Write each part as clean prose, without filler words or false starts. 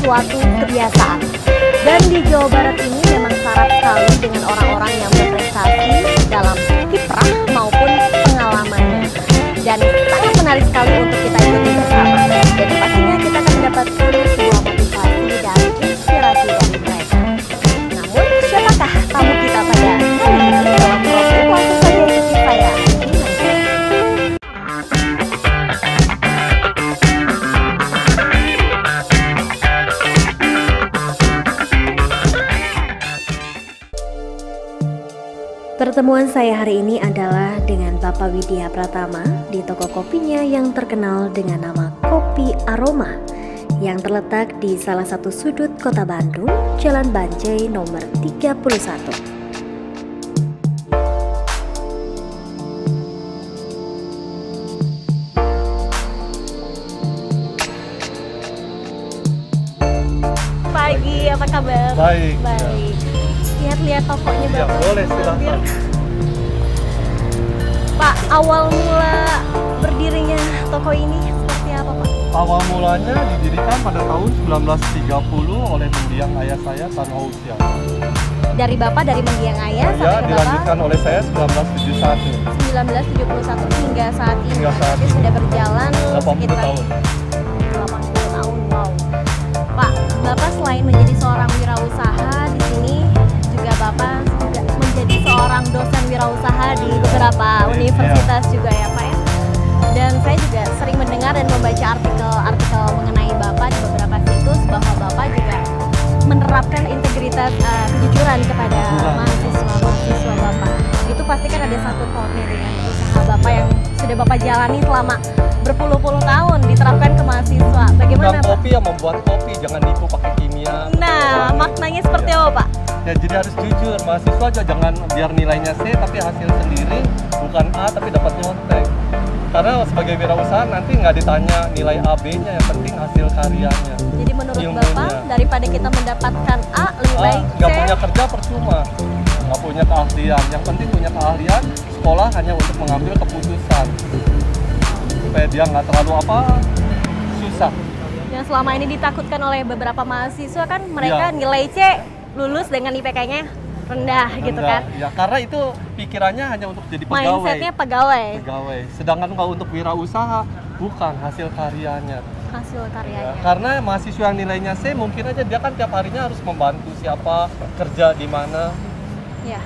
suatu kebiasaan. Dan di Jawa Barat ini memang syarat sekali dengan orang-orang yang berprestasi dalam kiprah maupun pengalamannya. Dan sangat menarik sekali untuk kita ikuti bersama. Jadi pastinya kita akan mendapatkan sebuah motivasi dan inspirasi dari mereka. Namun, siapakah tamu kita pada kali ini dalam proses langsung saja ikuti saya. Pertemuan saya hari ini adalah dengan Bapak Widya Pratama di toko kopinya yang terkenal dengan nama Kopi Aroma yang terletak di salah satu sudut kota Bandung, Jalan Banjai nomor 31. Pagi, apa kabar? Baik. Baik. Lihat-lihat tokonya Ya, Bapak. boleh silakan. Pak, awal mula berdirinya toko ini seperti apa, Pak? Awal mulanya didirikan pada tahun 1930 oleh mendiang ayah saya, Tanho Usian. Dari Bapak, dari mendiang ayah Ya, sampai ke dilanjutkan Bapak oleh saya 1971. 1971 hingga saat ini. Hingga saat Berarti ini. sudah berjalan 80 sekitar tahun. 80 tahun. Wow. Pak, Bapak selain menjadi seorang wirausaha di sini, juga Bapak juga menjadi seorang dosen wirausaha di beberapa universitas juga ya, Pak ya. Dan saya juga sering mendengar dan membaca artikel-artikel mengenai Bapak di beberapa situs bahwa Bapak juga menerapkan integritas kejujuran kepada mahasiswa Bapak. Itu pasti kan ada satu pautnya dengan usaha Bapak yang sudah Bapak jalani selama berpuluh-puluh tahun diterapkan ke mahasiswa. Bagaimana, Bukan Pak? kopi yang membuat kopi, jangan nipu pakai kimia. Nah, maknanya seperti apa, Pak? Ya, jadi harus jujur, mahasiswa aja jangan biar nilainya C tapi hasil sendiri bukan A tapi dapat nyontek. Karena sebagai wirausaha nanti nggak ditanya nilai A B-nya, yang penting hasil karyanya. Jadi menurut Ilmunya. Bapak, daripada kita mendapatkan A, lebih baik C. Nggak punya kerja percuma, nggak punya keahlian. Yang penting punya keahlian, sekolah hanya untuk mengambil keputusan supaya dia nggak terlalu susah. Yang selama ini ditakutkan oleh beberapa mahasiswa kan mereka Iya. nilai C lulus dengan IPK-nya rendah gitu kan. Ya, karena itu pikirannya hanya untuk jadi pegawai. Mindsetnya pegawai, Pegawai. Sedangkan kalau untuk wirausaha bukan hasil karyanya. hasil Ya, karyanya. karena mahasiswa yang nilainya C mungkin aja dia kan tiap harinya harus membantu siapa, kerja di mana. Ya.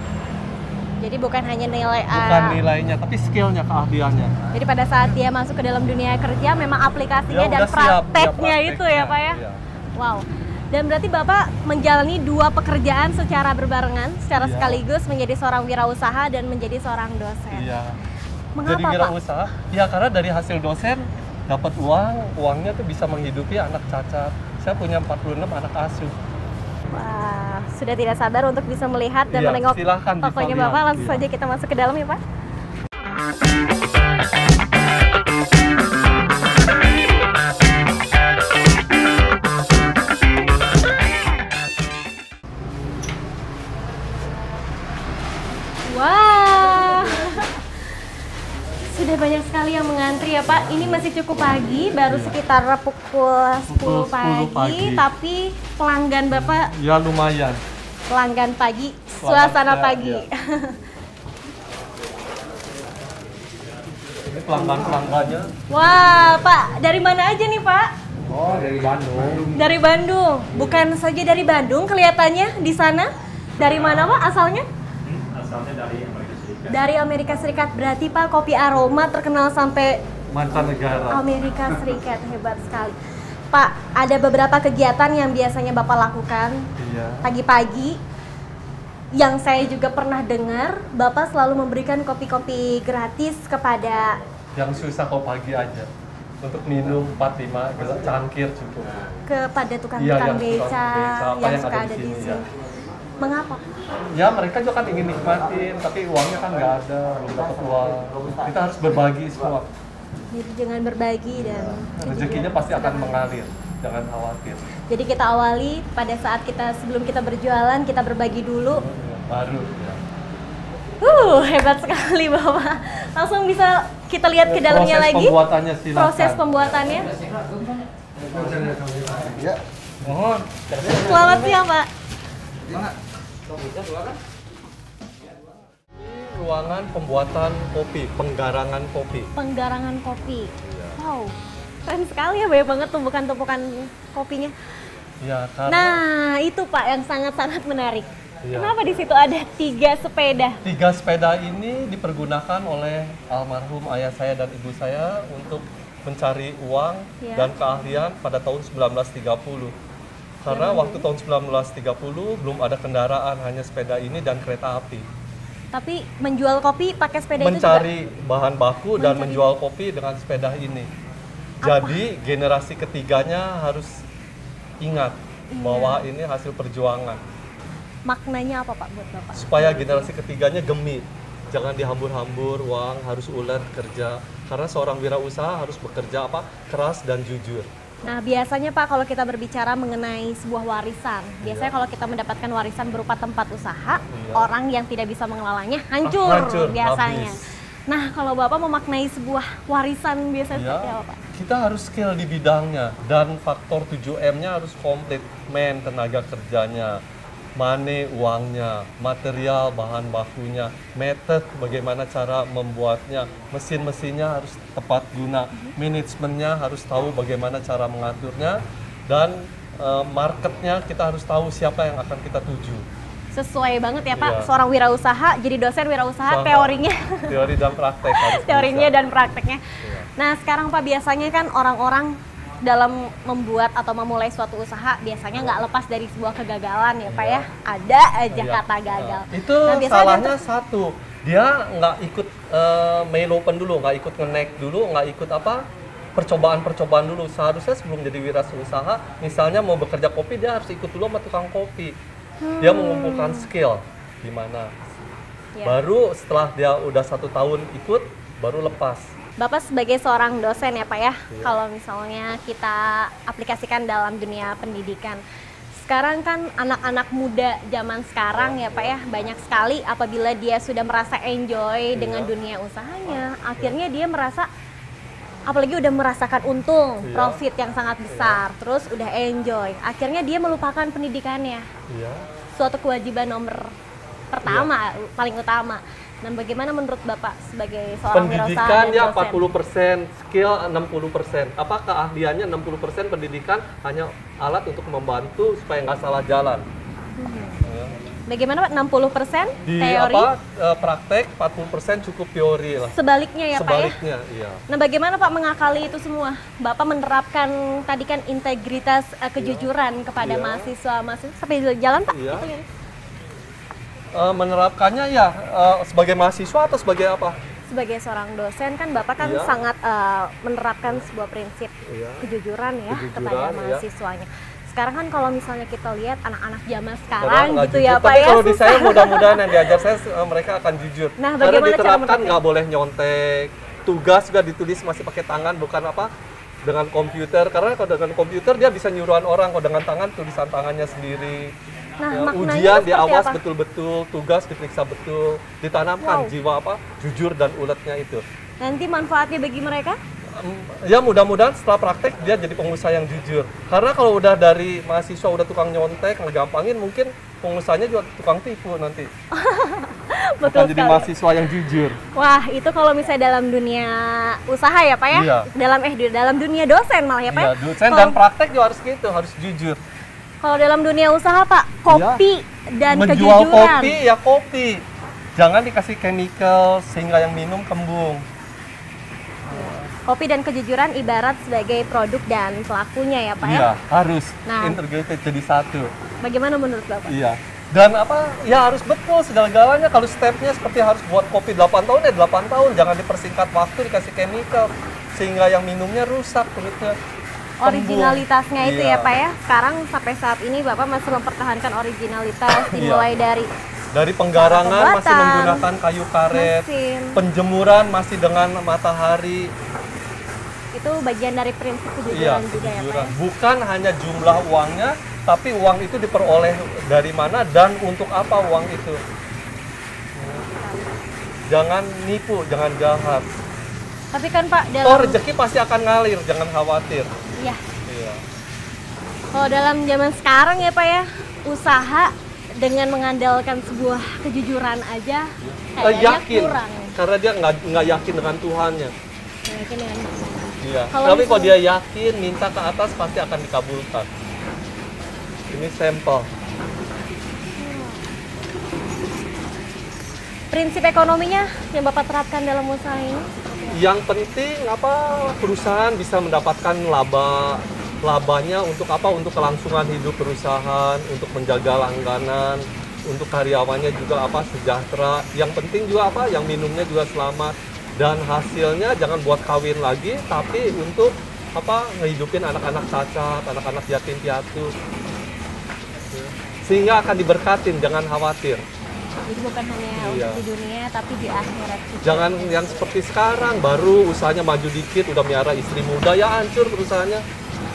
Jadi bukan hanya nilai A. Bukan nilainya, tapi skillnya, keahliannya. Jadi pada saat dia masuk ke dalam dunia kerja memang aplikasinya Ya, dan udah siap, prakteknya dia itu ya, Pak ya. Iya. Wow. Dan berarti Bapak menjalani dua pekerjaan secara berbarengan, secara Iya. sekaligus menjadi seorang wirausaha dan menjadi seorang dosen. Iya. Mengapa, Jadi Pak? wirausaha, ya karena dari hasil dosen dapat uangnya tuh bisa menghidupi anak cacat. Saya punya 46 anak asuh. Wah, sudah tidak sabar untuk bisa melihat dan Iya, menengok silahkan bisa tokonya lihat, Bapak. Langsung iya. saja kita masuk ke dalam ya, Pak. Wah, sudah banyak sekali yang mengantri ya, Pak. Ini masih cukup pagi, baru sekitar pukul 10 10 pagi, pagi. tapi pelanggan Bapak Ya lumayan. pelanggan pagi, suasana ya, pagi. ya. Ini pelanggan-pelanggannya. Wah, Pak, dari mana aja nih, Pak? Oh, dari Bandung. Dari Bandung. Bukan saja dari Bandung kelihatannya di sana. Dari mana, Pak, asalnya? Asalnya dari Amerika Serikat. Dari Amerika Serikat. Berarti, Pak, Kopi Aroma terkenal sampai Mancanegara. Amerika Serikat. Hebat sekali. Pak, ada beberapa kegiatan yang biasanya Bapak lakukan Iya. pagi-pagi. Yang saya juga pernah dengar, Bapak selalu memberikan kopi-kopi gratis kepada Yang susah kok pagi aja. Untuk minum 4-5 gelas cangkir cukup. kepada tukang-tukang Iya, yang beca tukang beca, apa yang yang suka ada ada di di sini, sini. ya. Mengapa? Ya mereka juga kan ingin nikmatin, tapi uangnya kan nggak ada, belum dapat uang. Kita harus berbagi semua. Jadi jangan berbagi dan Rezekinya pasti akan mengalir, jangan khawatir. Jadi kita awali pada saat sebelum kita berjualan, kita berbagi dulu. Baru. Ya. Hebat sekali Bapak. Langsung bisa kita lihat ke dalamnya Proses lagi. pembuatannya silakan. Proses pembuatannya. Ya. Mohon. Selamat siang, Pak. Ruangan pembuatan kopi, penggarangan kopi. Penggarangan kopi. Iya. Wow, keren sekali ya, banyak banget tumpukan-tumpukan kopinya. Ya, karena Nah, itu Pak yang sangat-sangat menarik. Iya. Kenapa di situ ada 3 sepeda? 3 sepeda ini dipergunakan oleh almarhum ayah saya dan ibu saya untuk mencari uang Iya. dan keahlian pada tahun 1930. Karena waktu tahun 1930 belum ada kendaraan, hanya sepeda ini dan kereta api. Tapi menjual kopi pakai sepeda itu Mencari bahan baku dan Mencari- menjual kopi dengan sepeda ini. Jadi generasi ketiganya harus ingat bahwa ini hasil perjuangan. juga maknanya apa Pak buat Bapak? Supaya generasi ketiganya gemi, jangan dihambur-hambur uang, harus ulet kerja. Karena seorang wirausaha harus bekerja keras dan jujur. Nah, biasanya Pak kalau kita berbicara mengenai sebuah warisan, biasanya kalau kita mendapatkan warisan berupa tempat usaha, orang yang tidak bisa mengelolanya hancur, Hancur, biasanya. habis. Nah, kalau Bapak memaknai sebuah warisan biasanya seperti apa Pak? Kita harus skill di bidangnya dan faktor 7M-nya harus komplit. Man, tenaga kerjanya, money, uangnya, material, bahan bakunya, method, bagaimana cara membuatnya, mesin-mesinnya harus tepat guna, manajemennya harus tahu bagaimana cara mengaturnya, dan marketnya kita harus tahu siapa yang akan kita tuju. Sesuai banget ya Pak, Iya. seorang wirausaha jadi dosen wirausaha Sama. teorinya. Teori dan praktek harus Teorinya bisa. dan prakteknya. Iya. Nah, sekarang Pak biasanya kan orang-orang dalam membuat atau memulai suatu usaha biasanya nggak lepas dari sebuah kegagalan ya Pak ya. Ada aja Iya. kata gagal. Nah, itu Nah, biasanya salahnya satu, dia nggak ikut mail open dulu, nggak ikut nge-neck dulu, nggak ikut percobaan-percobaan dulu. Seharusnya sebelum jadi wirausaha, misalnya mau bekerja kopi, dia harus ikut dulu sama tukang kopi. Dia mengumpulkan skill gimana. Ya. Baru setelah dia udah 1 tahun ikut, baru lepas. Bapak sebagai seorang dosen ya Pak ya, Iya. kalau misalnya kita aplikasikan dalam dunia pendidikan. Sekarang kan anak-anak muda zaman sekarang ya Pak ya, banyak sekali apabila dia sudah merasa enjoy dengan dunia usahanya, akhirnya dia merasa, apalagi udah merasakan untung, Iya. profit yang sangat besar, terus udah enjoy, akhirnya dia melupakan pendidikannya. Iya. Suatu kewajiban nomor pertama, paling utama. Nah, bagaimana menurut Bapak sebagai seorang wirausaha Pendidikan dan ya dosen? 40%, skill 60%. Apa keahliannya 60%, pendidikan hanya alat untuk membantu supaya nggak salah jalan. Ya. Bagaimana Pak? 60% Di teori? praktek 40% cukup teori lah. Sebaliknya ya Pak ya? Sebaliknya, iya. Nah, bagaimana Pak mengakali itu semua? Bapak menerapkan tadi kan integritas, kejujuran kepada Iya. mahasiswa sampai jalan Pak? Iya. Gitu ya? Menerapkannya ya sebagai mahasiswa atau sebagai apa? Sebagai seorang dosen kan Bapak kan Iya. sangat menerapkan sebuah prinsip Iya. kejujuran ya Kejujuran, kepada iya. mahasiswanya. Sekarang kan kalau misalnya kita lihat anak-anak zaman Kadang sekarang nggak gitu jujur. ya Pak Tapi ya. kalau di susah. saya mudah-mudahan yang diajar saya mereka akan jujur. Nah, Karena bagaimana cara diterapkan menerapkan? nggak boleh nyontek, tugas juga ditulis masih pakai tangan bukan dengan komputer. Karena kalau dengan komputer dia bisa nyuruhan orang, kalau dengan tangan tulisan tangannya sendiri. Nah, Ya, maknanya ujian seperti diawas apa? betul-betul, tugas diperiksa betul, ditanamkan Wow. jiwa jujur dan uletnya itu. Nanti manfaatnya bagi mereka? Ya mudah-mudahan setelah praktek dia jadi pengusaha yang jujur. Karena kalau udah dari mahasiswa udah tukang nyontek, ngegampangin, mungkin pengusahanya juga tukang tipu nanti. Betul Bukan jadi sekali. mahasiswa yang jujur. Wah, itu kalau misalnya dalam dunia usaha ya Pak ya? Iya. Dalam dunia dosen malah ya Pak Iya, ya? dosen Kalau- dan praktek juga harus gitu, harus jujur. Kalau dalam dunia usaha Pak, kopi dan Menjual kejujuran. kopi ya kopi. Jangan dikasih chemical sehingga yang minum kembung. Kopi dan kejujuran ibarat sebagai produk dan pelakunya ya Pak ya? Iya, harus Nah. integrated jadi satu. Bagaimana menurut Bapak? Iya. Dan ya harus betul segala-galanya. Kalau stepnya seperti harus buat kopi 8 tahun ya 8 tahun. Jangan dipersingkat waktu dikasih chemical sehingga yang minumnya rusak kulitnya. Originalitasnya itu Iya. ya Pak ya? Sekarang sampai saat ini Bapak masih mempertahankan originalitas dimulai dari Dari penggarangan Cara masih pembuatan, menggunakan kayu karet, mesin. penjemuran masih dengan matahari. itu bagian dari prinsip Iya, kejujuran juga ya Pak kejujuran. ya? Bukan hanya jumlah uangnya, tapi uang itu diperoleh dari mana dan untuk apa uang itu. Jangan nipu, jangan jahat. Tapi kan Pak Oh, dalam rezeki pasti akan ngalir, jangan khawatir. iya, Iya. Kalau dalam zaman sekarang ya Pak ya, usaha dengan mengandalkan sebuah kejujuran aja kayaknya Yakin, kurang. karena dia nggak yakin dengan Tuhannya. Nggak yakin dengan Iya. Kalau Tapi kalau misalnya- dia yakin, minta ke atas pasti akan dikabulkan. Ini sampel. prinsip ekonominya yang Bapak terapkan dalam usaha ini? Yang penting perusahaan bisa mendapatkan labanya untuk untuk kelangsungan hidup perusahaan, untuk menjaga langganan, untuk karyawannya juga sejahtera. Yang penting juga yang minumnya juga selamat, dan hasilnya jangan buat kawin lagi, tapi untuk ngehidupin anak-anak cacat, anak-anak yatim piatu, sehingga akan diberkatin, jangan khawatir. Jadi bukan hanya Iya. untuk di dunia tapi di akhirat juga. Jangan yang seperti sekarang, baru usahanya maju dikit udah miara istri muda, ya hancur perusahaannya.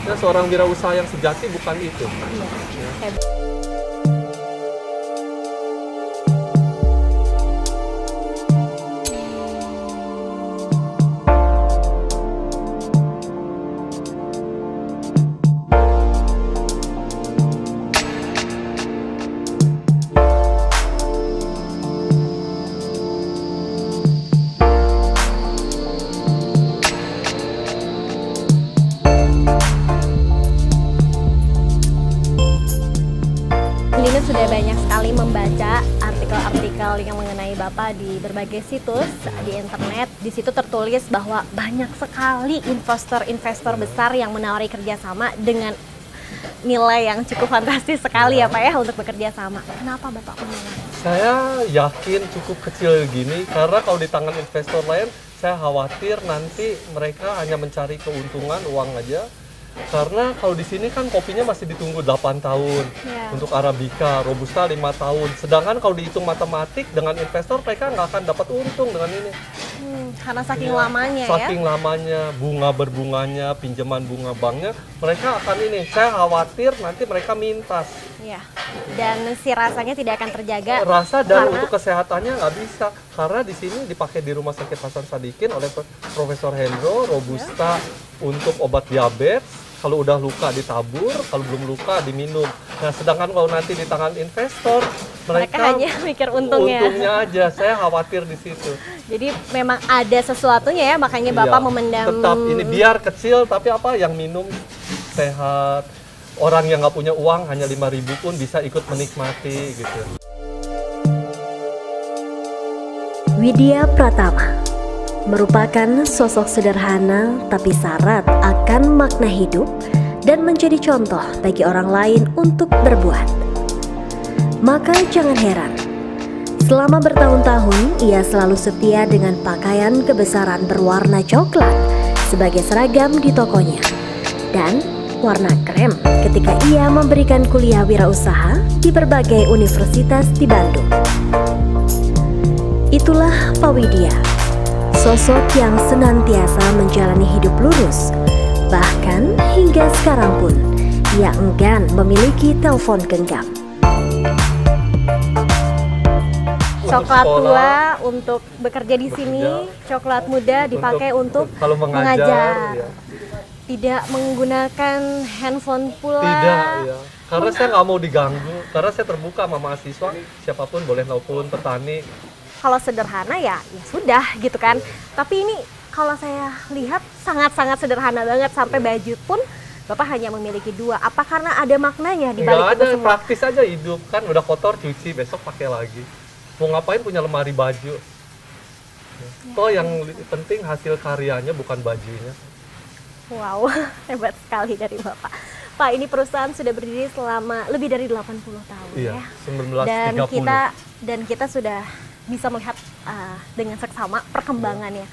Ya, seorang wirausaha yang sejati bukan itu. Iya. Hebat. Lina sudah banyak sekali membaca artikel-artikel yang mengenai Bapak di berbagai situs di internet. Di situ tertulis bahwa banyak sekali investor-investor besar yang menawari kerjasama dengan nilai yang cukup fantastis sekali ya Pak ya untuk bekerja sama. Kenapa Bapak menolak? Saya yakin cukup kecil gini, karena kalau di tangan investor lain, saya khawatir nanti mereka hanya mencari keuntungan, uang aja. Karena kalau di sini kan kopinya masih ditunggu 8 tahun, Ya. untuk Arabica, Robusta 5 tahun. Sedangkan kalau dihitung matematik dengan investor, mereka nggak akan dapat untung dengan ini. Karena saking Iya, lamanya saking lamanya, bunga berbunganya, pinjaman bunga banknya, mereka akan ini. Saya khawatir nanti mereka mintas. ya. Dan si rasanya tidak akan terjaga. Rasa dan karena- untuk kesehatannya nggak bisa, karena di sini dipakai di Rumah Sakit Hasan Sadikin oleh Profesor Hendro. Robusta untuk obat diabetes. Kalau udah luka ditabur, kalau belum luka diminum. Nah, sedangkan kalau nanti di tangan investor, Mereka mereka hanya mikir untungnya. aja. Saya khawatir di situ. Jadi memang ada sesuatunya ya, makanya Bapak Iya, memendam. tetap ini biar kecil, tapi yang minum sehat. Orang yang nggak punya uang hanya 5.000 pun bisa ikut menikmati gitu. Widya Pratama merupakan sosok sederhana tapi syarat akan makna hidup dan menjadi contoh bagi orang lain untuk berbuat. Maka jangan heran, selama bertahun-tahun ia selalu setia dengan pakaian kebesaran berwarna coklat sebagai seragam di tokonya dan warna krem ketika ia memberikan kuliah wirausaha di berbagai universitas di Bandung. Itulah Pak Widya, sosok yang senantiasa menjalani hidup lurus. Bahkan hingga sekarang pun, ia enggan memiliki telepon genggam. Coklat sekolah, tua untuk bekerja di sini, coklat muda dipakai untuk kalau mengajar. Ya. Tidak menggunakan handphone pula. Tidak, ya. Karena saya nggak mau diganggu, karena saya terbuka sama mahasiswa, siapapun boleh nelpon, petani. Kalau sederhana ya sudah gitu kan. Tapi ini kalau saya lihat sangat-sangat sederhana banget, sampai baju pun Bapak hanya memiliki 2. Apa karena ada maknanya di Nggak balik ada, itu semua? praktis aja hidup. Kan udah kotor, cuci, besok pakai lagi. Mau ngapain punya lemari baju? Toh yang penting hasil karyanya, bukan bajunya. Wow, hebat sekali dari Bapak. Pak, ini perusahaan sudah berdiri selama lebih dari 80 tahun Iya, ya. 1930. Dan kita sudah bisa melihat dengan seksama perkembangannya.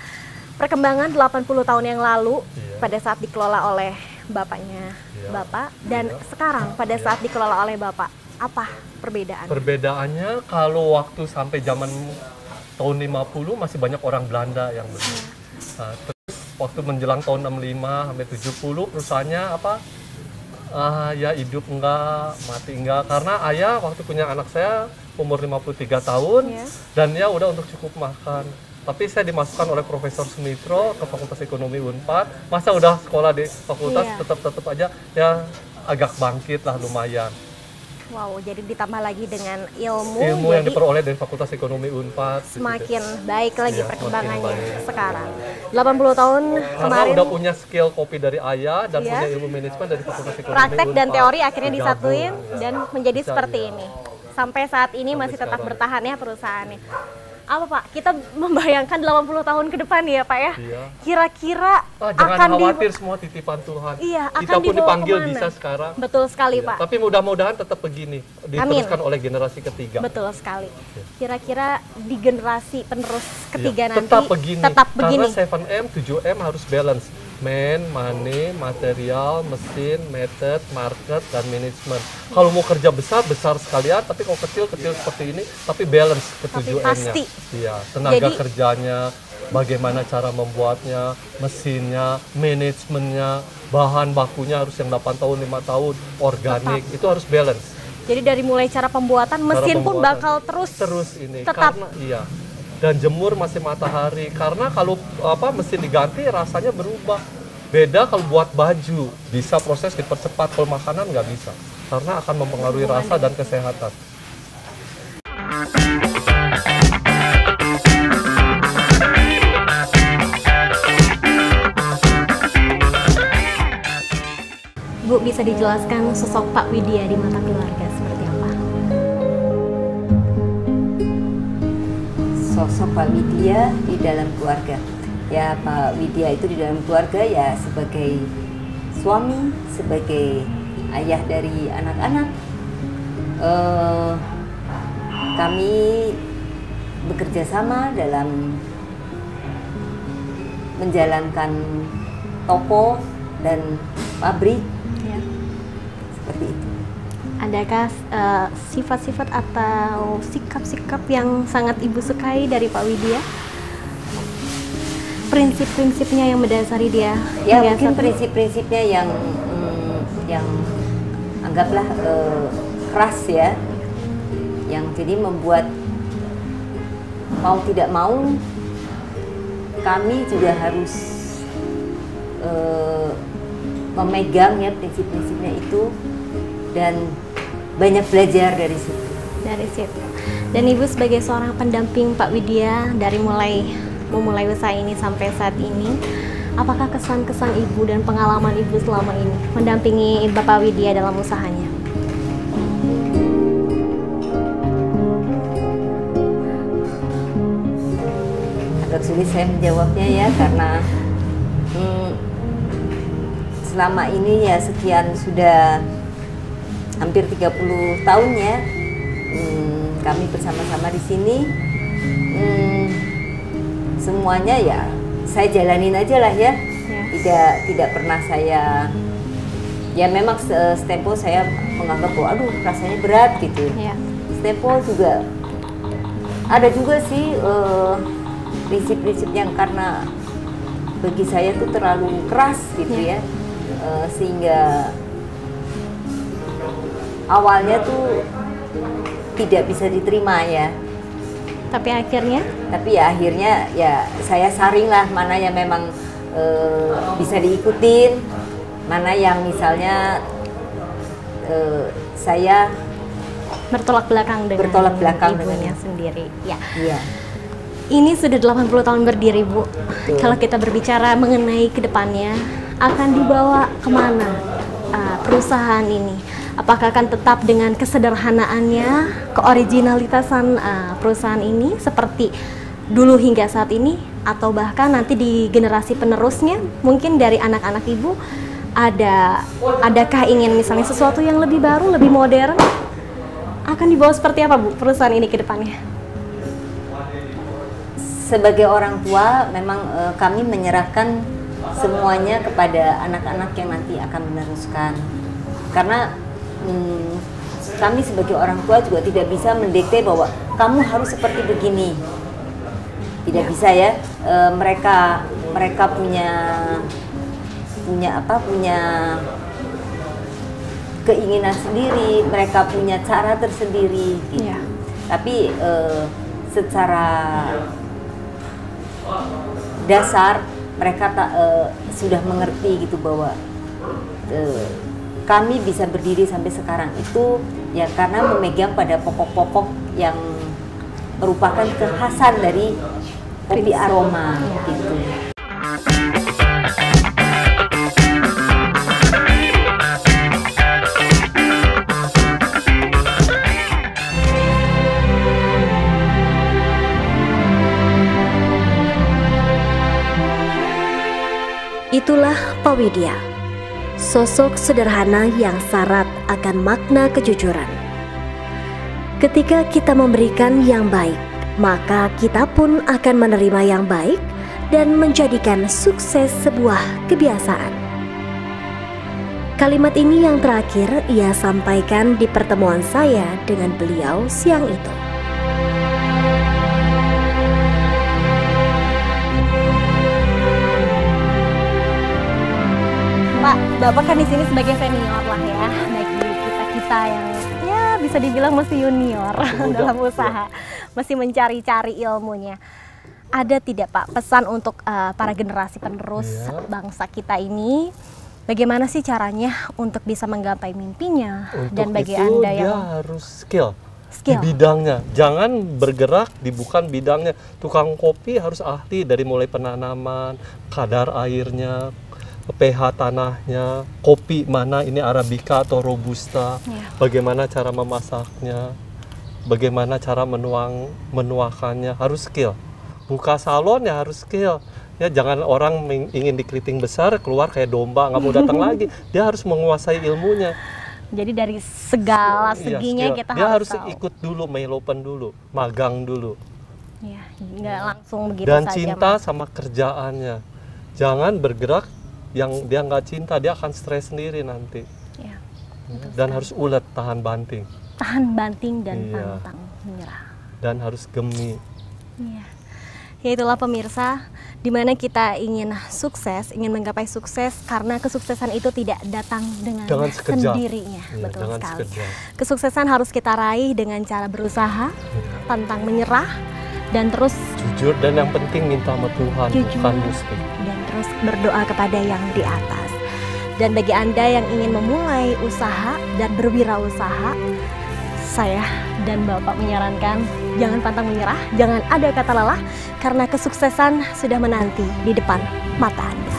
Perkembangan 80 tahun yang lalu Iya. pada saat dikelola oleh bapaknya Iya. Bapak dan Iya. sekarang pada saat dikelola oleh Bapak, apa perbedaan? Perbedaannya kalau waktu sampai zaman tahun 50 masih banyak orang Belanda yang beli. Nah, terus waktu menjelang tahun 65 sampai 70 perusahaannya ya hidup enggak, mati enggak. Karena ayah waktu punya anak saya umur 53 tahun Iya. dan ya udah untuk cukup makan. Tapi saya dimasukkan oleh Profesor Sumitro ke Fakultas Ekonomi Unpad. Masa udah sekolah di fakultas Iya. tetap aja ya agak bangkit lah lumayan. Wow, jadi ditambah lagi dengan ilmu, Yang jadi diperoleh dari Fakultas Ekonomi Unpad. semakin baik lagi Iya, perkembangannya semakin baik. sekarang. 80 tahun Karena kemarin udah punya skill kopi dari ayah dan Iya. punya ilmu manajemen dari Fakultas Ekonomi praktek dan Unpad. teori akhirnya Digabung. disatuin dan menjadi Bisa, seperti iya. ini. Sampai saat ini Sampai masih tetap sekarang. bertahan ya perusahaannya. Apa Pak? Kita membayangkan 80 tahun ke depan ya Pak ya. Iya. Kira-kira Jangan akan khawatir, semua titipan Tuhan. Iya, akan Kita pun dibawa dipanggil kemana? bisa sekarang. Betul sekali Iya, Pak. Tapi mudah-mudahan tetap begini, diteruskan oleh generasi ketiga. Betul sekali. Kira-kira di generasi penerus ketiga Iya, nanti tetap begini. tetap begini. Karena 7M, 7M harus balance. Man, money, material, mesin, method, market, dan manajemen. Kalau mau kerja besar, besar sekalian. Tapi kalau kecil, kecil seperti ini. Tapi balance ke Tapi 7M-nya. pasti. Iya, tenaga Jadi- kerjanya, bagaimana cara membuatnya, mesinnya, manajemennya, bahan bakunya harus yang 8 tahun, 5 tahun, organik. Itu harus balance. Jadi dari mulai cara pembuatan, mesin pun pembuatan. bakal terus ini tetap. karena iya, dan jemur masih matahari karena kalau mesin diganti rasanya berubah. Beda kalau buat baju bisa proses dipercepat, kalau makanan nggak bisa karena akan mempengaruhi rasa dan kesehatan. Bu, bisa dijelaskan sosok Pak Widya di mata keluarga seperti apa? Sosok Pak Widya di dalam keluarga. Ya, Pak Widya itu di dalam keluarga ya sebagai suami, sebagai ayah dari anak-anak. Kami bekerja sama dalam menjalankan toko dan pabrik. Ya. Seperti itu. Adakah sifat-sifat atau sikap-sikap yang sangat Ibu sukai dari Pak Widya? Prinsip-prinsipnya yang mendasari dia? Ya, hingga mungkin saat ini? prinsip-prinsipnya yang anggaplah keras ya, yang jadi membuat mau tidak mau kami juga harus memegang ya prinsip-prinsipnya itu dan banyak belajar dari situ. Dari situ. Dan Ibu sebagai seorang pendamping Pak Widya dari memulai usaha ini sampai saat ini, apakah kesan-kesan Ibu dan pengalaman Ibu selama ini mendampingi Bapak Widya dalam usahanya? Agak sulit saya menjawabnya ya karena selama ini ya sekian sudah hampir 30 tahun ya kami bersama-sama di sini. Semuanya ya saya jalanin aja lah ya. Tidak pernah saya ya memang setempo saya menganggap bahwa aduh rasanya berat gitu. Ya. Setempo juga ada juga sih prinsip-prinsip yang karena bagi saya tuh terlalu keras gitu ya, sehingga awalnya tuh tidak bisa diterima ya. Tapi akhirnya ya saya saring lah mana yang memang bisa diikutin, mana yang misalnya saya bertolak belakang dengan ibunya sendiri. Ya. Iya. Ini sudah 80 tahun berdiri, Bu. Betul. Kalau kita berbicara mengenai kedepannya, akan dibawa kemana perusahaan ini? Apakah akan tetap dengan kesederhanaannya, keoriginalitasan perusahaan ini seperti dulu hingga saat ini, atau bahkan nanti di generasi penerusnya, mungkin dari anak-anak Ibu, adakah ingin misalnya sesuatu yang lebih baru, lebih modern? Akan dibawa seperti apa, Bu, perusahaan ini ke depannya? Sebagai orang tua, memang kami menyerahkan semuanya kepada anak-anak yang nanti akan meneruskan. Karena kami sebagai orang tua juga tidak bisa mendikte bahwa kamu harus seperti begini. Tidak bisa ya. Mereka punya keinginan sendiri, mereka punya cara tersendiri gitu. Ya. Tapi secara dasar mereka sudah mengerti gitu bahwa kami bisa berdiri sampai sekarang itu ya karena memegang pada pokok-pokok yang merupakan kekhasan dari kopi aroma gitu. Itulah Pak Widya, sosok sederhana yang syarat akan makna kejujuran. Ketika kita memberikan yang baik, maka kita pun akan menerima yang baik dan menjadikan sukses sebuah kebiasaan. Kalimat ini yang terakhir ia sampaikan di pertemuan saya dengan beliau siang itu. Pak, Bapak kan di sini sebagai senior lah ya, baik di kita yang ya bisa dibilang masih junior dalam usaha, masih mencari-cari ilmunya. Ada tidak Pak pesan untuk para generasi penerus bangsa kita ini? Bagaimana sih caranya untuk bisa menggapai mimpinya? Untuk dan bagi itu Anda dia yang harus skill di bidangnya. Jangan bergerak di bukan bidangnya. Tukang kopi harus ahli dari mulai penanaman, kadar airnya, pH tanahnya, kopi mana ini Arabica atau Robusta, bagaimana cara memasaknya, bagaimana cara menuakannya, harus skill. Buka salon ya harus skill. Ya jangan orang ingin di keriting besar keluar kayak domba nggak mau datang lagi. Dia harus menguasai ilmunya. Jadi dari segala seginya kita dia harus tahu. ikut dulu, Melopen dulu, magang dulu. Ya, nggak langsung begitu Dan saja. cinta sama kerjaannya. Jangan bergerak yang dia nggak cinta, dia akan stres sendiri nanti. Ya, dan harus ulet, tahan banting. Tahan banting dan pantang menyerah. Dan harus gemi. Iya. Ya itulah pemirsa, dimana kita ingin sukses, ingin menggapai sukses karena kesuksesan itu tidak datang dengan sendirinya. Betul sekali. Kesuksesan harus kita raih dengan cara berusaha, pantang menyerah, dan terus jujur, dan yang penting minta sama Tuhan, bukan muslim. Dan terus berdoa kepada yang di atas. Dan bagi Anda yang ingin memulai usaha dan berwirausaha, saya dan Bapak menyarankan jangan pantang menyerah, jangan ada kata lelah, karena kesuksesan sudah menanti di depan mata Anda.